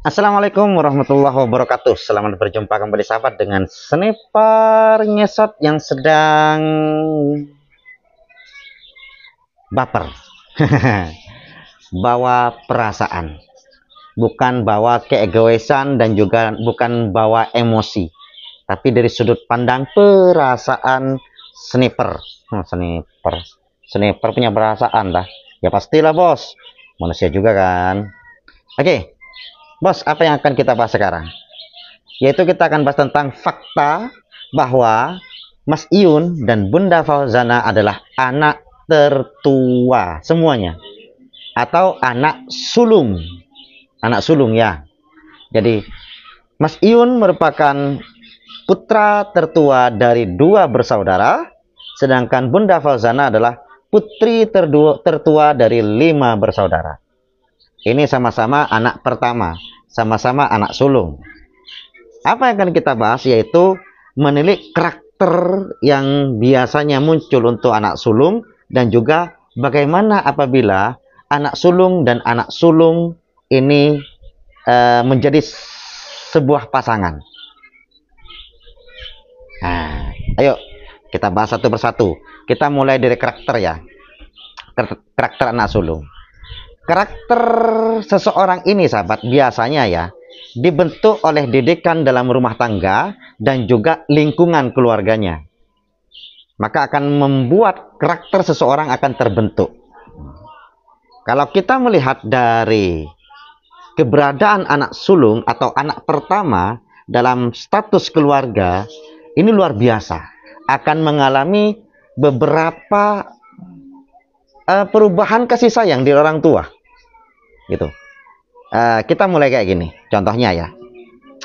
Assalamualaikum warahmatullahi wabarakatuh. Selamat berjumpa kembali sahabat dengan sniper ngesot yang sedang baper. Bawa perasaan, bukan bawa keegoisan dan juga bukan bawa emosi, tapi dari sudut pandang perasaan sniper. Sniper punya perasaan lah. Ya pastilah bos, manusia juga kan. Oke, bos, apa yang akan kita bahas sekarang? Yaitu kita akan bahas tentang fakta bahwa Mas Iyun dan Bunda Fauzana adalah anak tertua semuanya, atau anak sulung. Anak sulung ya. Jadi Mas Iyun merupakan putra tertua dari 2 bersaudara, sedangkan Bunda Fauzana adalah putri tertua dari 5 bersaudara. Ini sama-sama anak pertama, sama-sama anak sulung. Apa yang akan kita bahas yaitu menilik karakter yang biasanya muncul untuk anak sulung, dan juga bagaimana apabila anak sulung dan anak sulung ini menjadi sebuah pasangan. Nah, ayo kita bahas satu persatu. Kita mulai dari karakter ya. Karakter anak sulung. Karakter seseorang ini sahabat biasanya ya dibentuk oleh didikan dalam rumah tangga dan juga lingkungan keluarganya. Maka akan membuat karakter seseorang akan terbentuk. Kalau kita melihat dari keberadaan anak sulung atau anak pertama dalam status keluarga, ini luar biasa. Akan mengalami beberapa perubahan kasih sayang di orang tua. Gitu. Kita mulai kayak gini. Contohnya ya.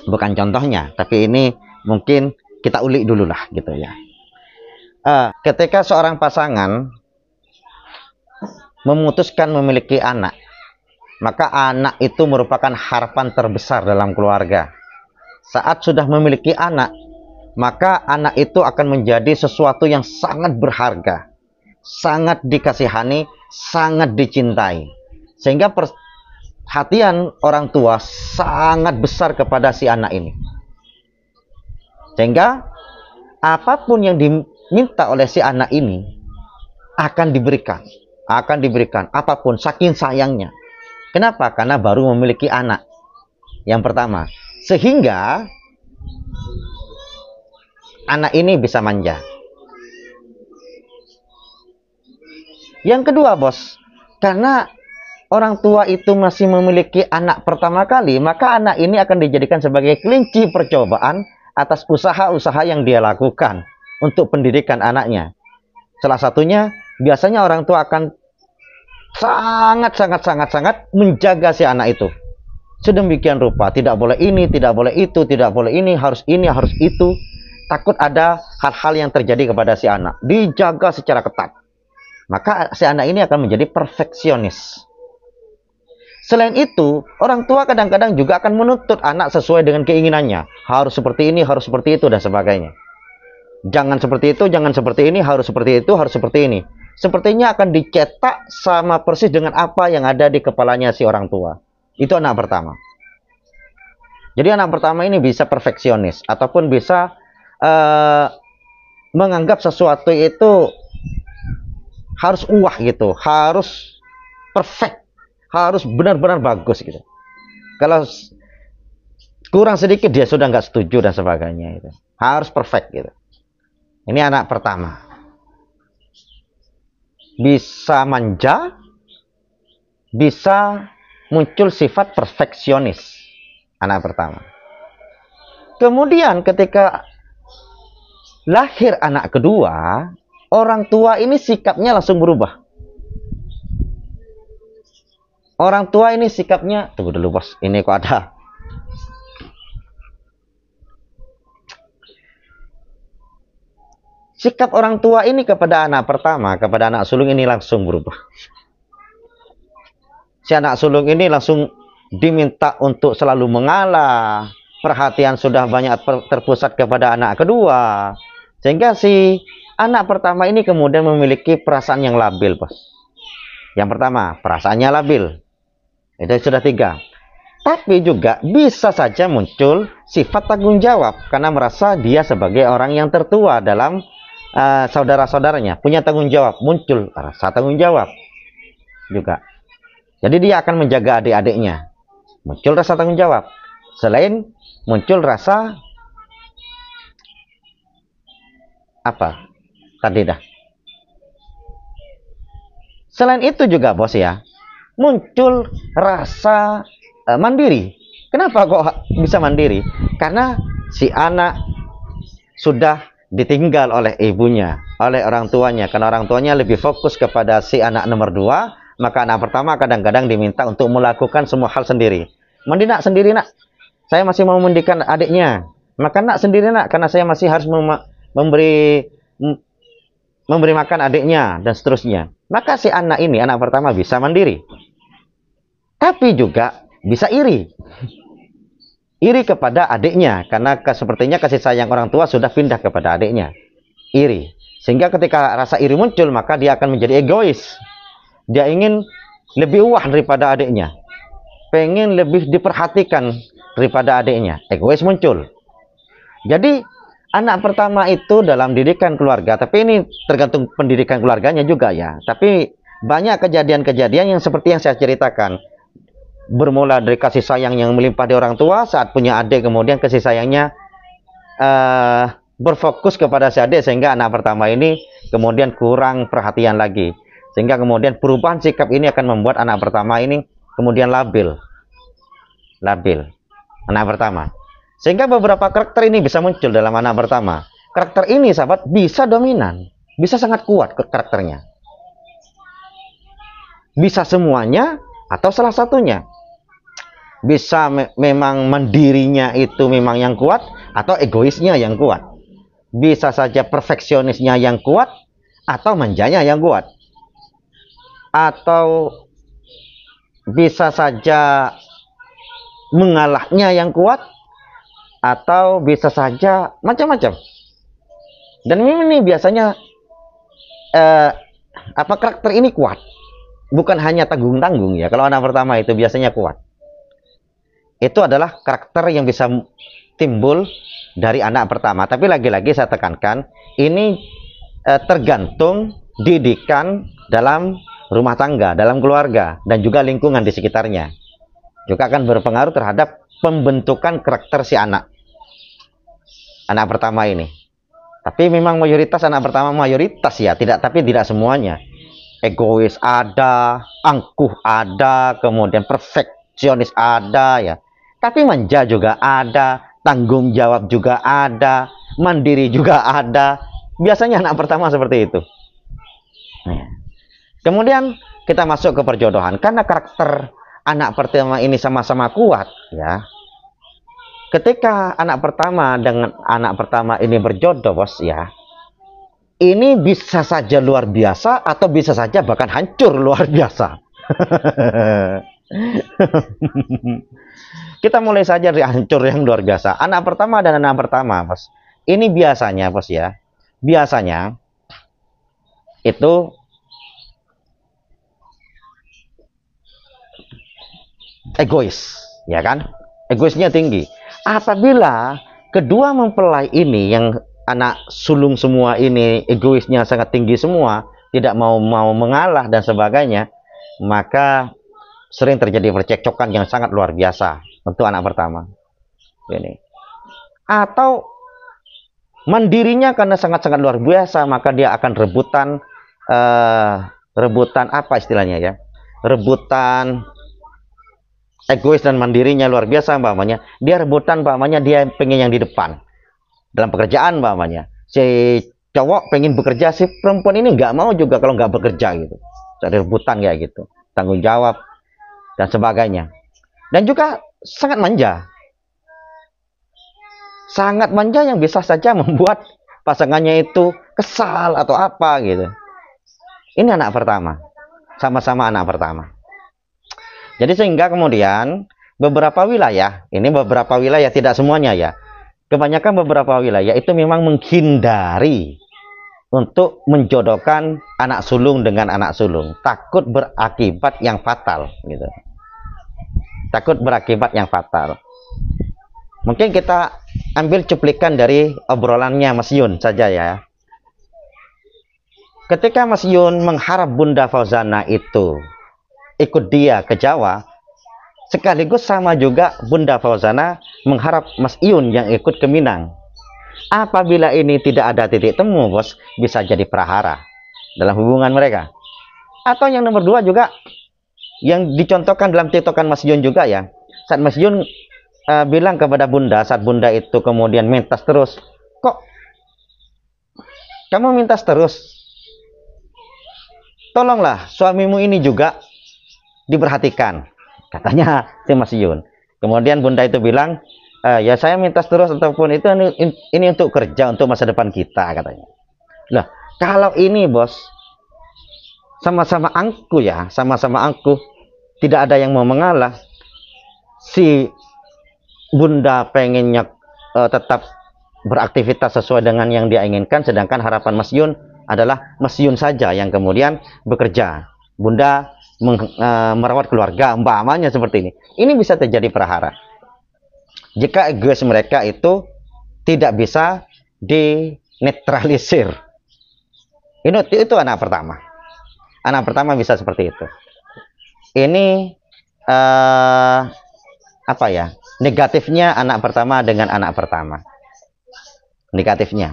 Bukan contohnya, tapi ini mungkin kita ulik dulu lah gitu ya. Ketika seorang pasangan memutuskan memiliki anak, maka anak itu merupakan harapan terbesar dalam keluarga. Saat sudah memiliki anak, maka anak itu akan menjadi sesuatu yang sangat berharga, sangat dikasihani, sangat dicintai. Sehingga perhatian orang tua sangat besar kepada si anak ini. Sehingga apapun yang diminta oleh si anak ini akan diberikan. Apapun, saking sayangnya. Kenapa? Karena baru memiliki anak. Yang pertama. Sehingga anak ini bisa manja. Yang kedua bos, karena orang tua itu masih memiliki anak pertama kali, maka anak ini akan dijadikan sebagai kelinci percobaan atas usaha-usaha yang dia lakukan untuk pendidikan anaknya. Salah satunya, biasanya orang tua akan sangat menjaga si anak itu. Sedemikian rupa, tidak boleh ini, tidak boleh itu, tidak boleh ini, harus itu. Takut ada hal-hal yang terjadi kepada si anak. Dijaga secara ketat. Maka si anak ini akan menjadi perfeksionis. Selain itu, orang tua kadang-kadang juga akan menuntut anak sesuai dengan keinginannya. Harus seperti ini, harus seperti itu, dan sebagainya. Jangan seperti itu, jangan seperti ini, harus seperti itu, harus seperti ini. Sepertinya akan dicetak sama persis dengan apa yang ada di kepalanya si orang tua. Itu anak pertama. Jadi anak pertama ini bisa perfeksionis, ataupun bisa menganggap sesuatu itu harus gitu, harus perfect, harus benar-benar bagus gitu. Kalau kurang sedikit dia sudah nggak setuju dan sebagainya itu. Harus perfect gitu. Ini anak pertama. Bisa manja, bisa muncul sifat perfeksionis. Anak pertama. Kemudian ketika lahir anak kedua, orang tua ini sikapnya langsung berubah. Orang tua ini sikapnya, tunggu dulu bos, ini kok ada. Sikap orang tua ini kepada anak pertama, kepada anak sulung ini langsung berubah. Si anak sulung ini langsung diminta untuk selalu mengalah. Perhatian sudah banyak terpusat kepada anak kedua. Sehingga si anak pertama ini kemudian memiliki perasaan yang labil, bos. Yang pertama, perasaannya labil. Itu sudah 3. Tapi juga bisa saja muncul sifat tanggung jawab karena merasa dia sebagai orang yang tertua dalam saudara-saudaranya, punya tanggung jawab, muncul rasa tanggung jawab juga. Jadi dia akan menjaga adik-adiknya, muncul rasa tanggung jawab. Selain muncul rasa apa tadi dah. Selain itu juga bos ya, muncul rasa mandiri. Kenapa kok bisa mandiri? Karena si anak sudah ditinggal oleh ibunya, oleh orang tuanya. Karena orang tuanya lebih fokus kepada si anak nomor 2, maka anak pertama kadang-kadang diminta untuk melakukan semua hal sendiri. Mandi nak, sendiri nak. Saya masih mau mandikan adiknya. Maka nak sendiri nak, karena saya masih harus memberi makan adiknya dan seterusnya. Maka si anak ini, anak pertama bisa mandiri. Tapi juga bisa iri. Iri kepada adiknya karena sepertinya kasih sayang orang tua sudah pindah kepada adiknya. Iri. Sehingga ketika rasa iri muncul, maka dia akan menjadi egois. Dia ingin lebih wah daripada adiknya. Pengen lebih diperhatikan daripada adiknya. Egois muncul. Jadi anak pertama itu dalam didikan keluarga, tapi ini tergantung pendidikan keluarganya juga ya. Tapi banyak kejadian-kejadian yang seperti yang saya ceritakan. Bermula dari kasih sayang yang melimpah di orang tua, saat punya adik kemudian kasih sayangnya berfokus kepada si adik, sehingga anak pertama ini kemudian kurang perhatian lagi. Sehingga kemudian perubahan sikap ini akan membuat anak pertama ini kemudian labil. Anak pertama. Sehingga beberapa karakter ini bisa muncul dalam anak pertama. Karakter ini sahabat bisa dominan, bisa sangat kuat karakternya. Bisa semuanya atau salah satunya. Bisa memang mandirinya itu memang yang kuat, atau egoisnya yang kuat. Bisa saja perfeksionisnya yang kuat, atau manjanya yang kuat. Atau bisa saja mengalahnya yang kuat, atau bisa saja macam-macam. Dan ini biasanya karakter ini kuat, bukan hanya tanggung-tanggung ya. Kalau anak pertama itu biasanya kuat. Itu adalah karakter yang bisa timbul dari anak pertama. Tapi lagi-lagi saya tekankan, ini tergantung didikan dalam rumah tangga, dalam keluarga, dan juga lingkungan di sekitarnya. Juga akan berpengaruh terhadap pembentukan karakter si anak pertama ini. Tapi memang mayoritas anak pertama mayoritas ya, tapi tidak semuanya. Egois ada, angkuh ada, kemudian perfeksionis ada ya. Tapi manja juga ada, tanggung jawab juga ada, mandiri juga ada. Biasanya anak pertama seperti itu. Kemudian kita masuk ke perjodohan, karena karakter anak pertama ini sama-sama kuat ya. Ketika anak pertama dengan anak pertama ini berjodoh bos ya, ini bisa saja luar biasa atau bisa saja bahkan hancur luar biasa. Kita mulai saja dari hancur yang luar biasa. Anak pertama dan anak pertama bos, ini biasanya bos ya, biasanya itu egois ya kan, egoisnya tinggi. Apabila kedua mempelai ini yang anak sulung semua ini egoisnya sangat tinggi semua, tidak mau mengalah dan sebagainya, maka sering terjadi percekcokan yang sangat luar biasa untuk anak pertama ini. Atau mandirinya karena sangat-sangat luar biasa, maka dia akan rebutan apa istilahnya ya, rebutan egois dan mandirinya luar biasa umpamanya. Dia rebutan umpamanya, dia pengen yang di depan dalam pekerjaan umpamanya. Si cowok pengen bekerja, si perempuan ini nggak mau juga kalau nggak bekerja gitu. Ada rebutan kayak gitu, tanggung jawab dan sebagainya. Dan juga sangat manja. Sangat manja yang bisa saja membuat pasangannya itu kesal atau apa gitu. Ini anak pertama. Sama-sama anak pertama. Jadi sehingga kemudian beberapa wilayah, ini beberapa wilayah tidak semuanya ya. Kebanyakan beberapa wilayah itu memang menghindari untuk menjodohkan anak sulung dengan anak sulung. Takut berakibat yang fatal gitu. takut berakibat yang fatal. Mungkin kita ambil cuplikan dari obrolannya Mas Yun saja ya. Ketika Mas Yun mengharap Bunda Fauzana itu ikut dia ke Jawa, sekaligus sama juga Bunda Fauzana mengharap Mas Yun yang ikut ke Minang. Apabila ini tidak ada titik temu, bos, bisa jadi prahara dalam hubungan mereka. Atau yang nomor dua juga, yang dicontohkan dalam tiktokan Mas Yun juga ya, saat Mas Yun bilang kepada Bunda, saat Bunda itu kemudian mintas terus, kok kamu mintas terus, tolonglah suamimu ini juga diperhatikan, katanya si Mas Yun. Kemudian Bunda itu bilang, ya saya mintas terus ataupun itu ini untuk kerja, untuk masa depan kita, katanya. Lah, kalau ini bos sama-sama angku ya, sama-sama angku, tidak ada yang mau mengalah. Si Bunda pengennya tetap beraktivitas sesuai dengan yang dia inginkan, sedangkan harapan Mas Yun adalah Mas Yun saja yang kemudian bekerja. Bunda merawat keluarga, umpamanya seperti ini. Ini bisa terjadi prahara jika egois mereka itu tidak bisa dinetralisir. Itu anak pertama. Anak pertama bisa seperti itu. Ini apa ya? Negatifnya anak pertama dengan anak pertama. Negatifnya.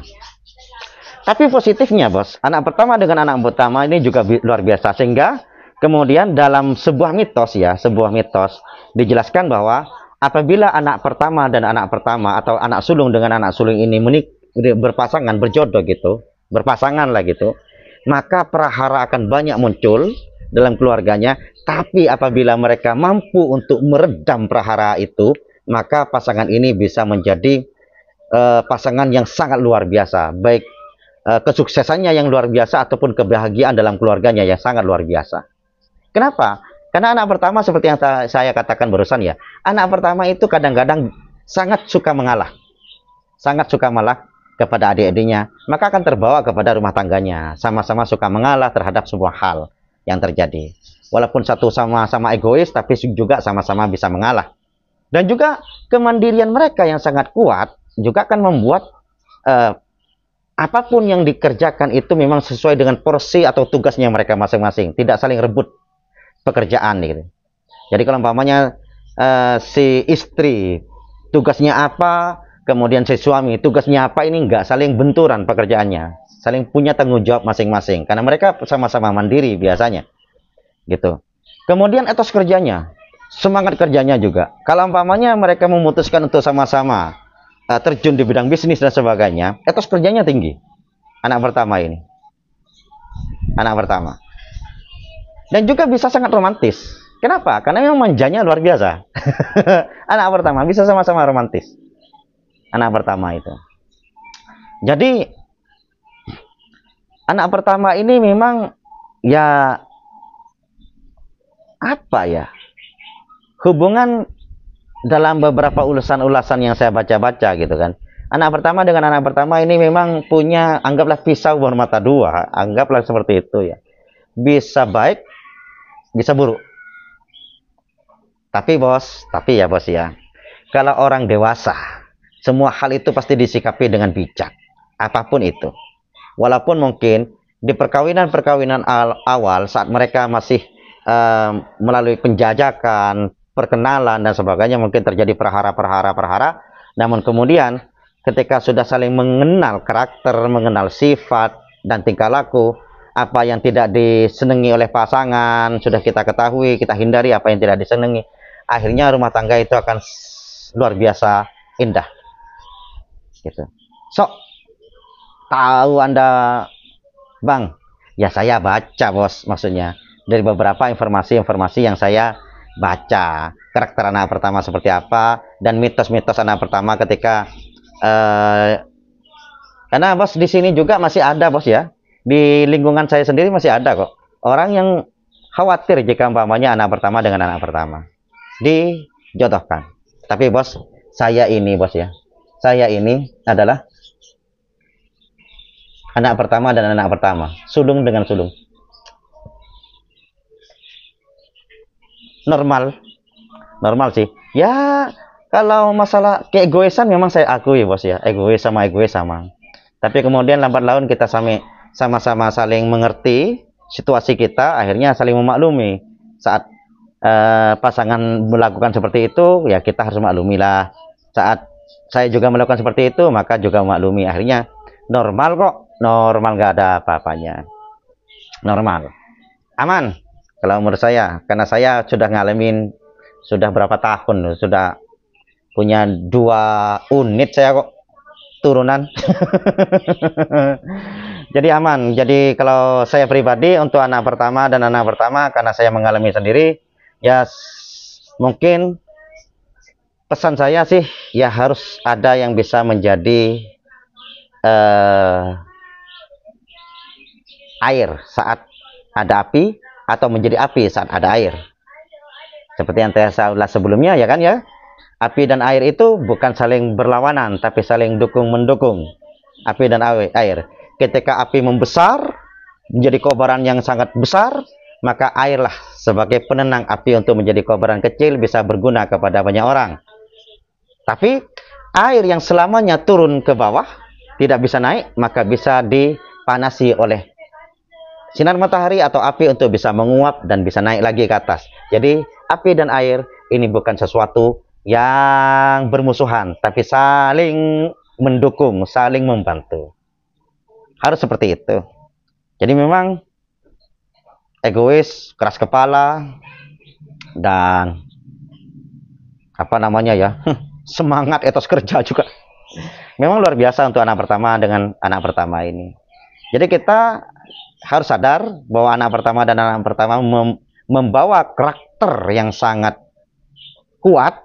Tapi positifnya, bos, anak pertama dengan anak pertama ini juga luar biasa. Sehingga kemudian dalam sebuah mitos ya, sebuah mitos dijelaskan bahwa apabila anak pertama dan anak pertama atau anak sulung dengan anak sulung ini berpasangan, berjodoh gitu, berpasangan lah gitu, maka prahara akan banyak muncul dalam keluarganya. Tapi apabila mereka mampu untuk meredam prahara itu, maka pasangan ini bisa menjadi pasangan yang sangat luar biasa, baik kesuksesannya yang luar biasa ataupun kebahagiaan dalam keluarganya yang sangat luar biasa. Kenapa? Karena anak pertama seperti yang saya katakan barusan ya, anak pertama itu kadang-kadang sangat suka mengalah, sangat suka mengalah kepada adik-adiknya, maka akan terbawa kepada rumah tangganya, sama-sama suka mengalah terhadap sebuah hal yang terjadi. Walaupun satu sama-sama egois, tapi juga sama-sama bisa mengalah. Dan juga kemandirian mereka yang sangat kuat juga akan membuat apapun yang dikerjakan itu memang sesuai dengan porsi atau tugasnya mereka masing-masing, tidak saling rebut pekerjaan gitu. Jadi kalau umpamanya si istri tugasnya apa, kemudian si suami tugasnya apa, ini enggak saling benturan pekerjaannya, saling punya tanggung jawab masing-masing karena mereka sama-sama mandiri biasanya gitu. Kemudian etos kerjanya, semangat kerjanya juga. Kalau umpamanya mereka memutuskan untuk sama-sama terjun di bidang bisnis dan sebagainya, etos kerjanya tinggi. Anak pertama ini, anak pertama. Dan juga bisa sangat romantis. Kenapa? Karena memang manjanya luar biasa. Anak pertama bisa sama-sama romantis. Anak pertama itu. Jadi anak pertama ini memang ya apa ya? Hubungan dalam beberapa ulasan-ulasan yang saya baca-baca gitu kan. Anak pertama dengan anak pertama ini memang punya, anggaplah pisau bermata dua, anggaplah seperti itu ya. Bisa baik, bisa buruk. Tapi ya bos ya, kalau orang dewasa, semua hal itu pasti disikapi dengan bijak, apapun itu. Walaupun mungkin di perkawinan awal saat mereka masih melalui penjajakan, perkenalan dan sebagainya, mungkin terjadi perhara, namun kemudian ketika sudah saling mengenal karakter, mengenal sifat dan tingkah laku, apa yang tidak disenangi oleh pasangan sudah kita ketahui, kita hindari apa yang tidak disenangi, akhirnya rumah tangga itu akan luar biasa indah gitu. So, tahu Anda Bang? Ya saya baca bos, maksudnya dari beberapa informasi yang saya baca, karakter anak pertama seperti apa dan mitos-mitos anak pertama ketika karena bos di sini juga masih ada bos ya, di lingkungan saya sendiri masih ada kok orang yang khawatir jika umpamanya anak pertama dengan anak pertama dijodohkan. Tapi bos, saya ini bos ya, saya ini adalah anak pertama dan anak pertama, sulung dengan sulung. normal sih. Ya, kalau masalah keegoisan memang saya akui bos ya, egois sama. Tapi kemudian lambat laun kita sama-sama saling mengerti situasi kita, akhirnya saling memaklumi. Saat pasangan melakukan seperti itu, ya kita harus maklumi lah. Saat saya juga melakukan seperti itu, maka juga maklumi. Akhirnya normal kok, normal, nggak ada apa-apanya, normal, aman. Kalau menurut saya, karena saya sudah ngalamin, sudah berapa tahun, sudah punya 2 unit saya kok turunan. Jadi aman. Jadi kalau saya pribadi untuk anak pertama dan anak pertama, karena saya mengalami sendiri, ya mungkin pesan saya sih ya harus ada yang bisa menjadi air saat ada api, atau menjadi api saat ada air. Seperti yang saya ulas sebelumnya ya kan ya. Api dan air itu bukan saling berlawanan, tapi saling dukung-mendukung. Api dan air. Ketika api membesar, menjadi kobaran yang sangat besar, maka airlah sebagai penenang api untuk menjadi kobaran kecil, bisa berguna kepada banyak orang. Tapi air yang selamanya turun ke bawah, tidak bisa naik, maka bisa dipanasi oleh sinar matahari atau api untuk bisa menguap dan bisa naik lagi ke atas. Jadi api dan air ini bukan sesuatu yang bermusuhan, tapi saling mendukung, saling membantu. Harus seperti itu. Jadi memang egois, keras kepala, dan apa namanya ya, semangat etos kerja juga. Memang luar biasa untuk anak pertama dengan anak pertama ini. Jadi kita harus sadar bahwa anak pertama dan anak pertama membawa karakter yang sangat kuat,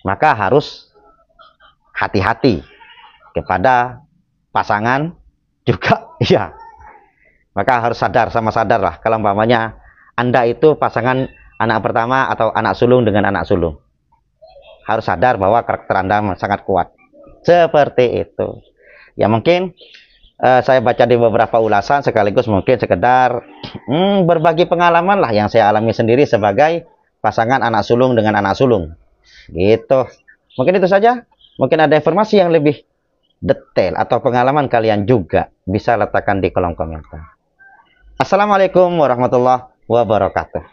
maka harus hati-hati kepada pasangan juga, ya. Maka harus sadar lah kalau umpamanya Anda itu pasangan anak pertama atau anak sulung dengan anak sulung. Harus sadar bahwa karakter Anda sangat kuat. Seperti itu. Ya mungkin saya baca di beberapa ulasan, sekaligus mungkin sekedar berbagi pengalaman lah yang saya alami sendiri sebagai pasangan anak sulung dengan anak sulung. Gitu. Mungkin itu saja. Mungkin ada informasi yang lebih detail atau pengalaman kalian juga bisa letakkan di kolom komentar. Assalamualaikum warahmatullahi wabarakatuh.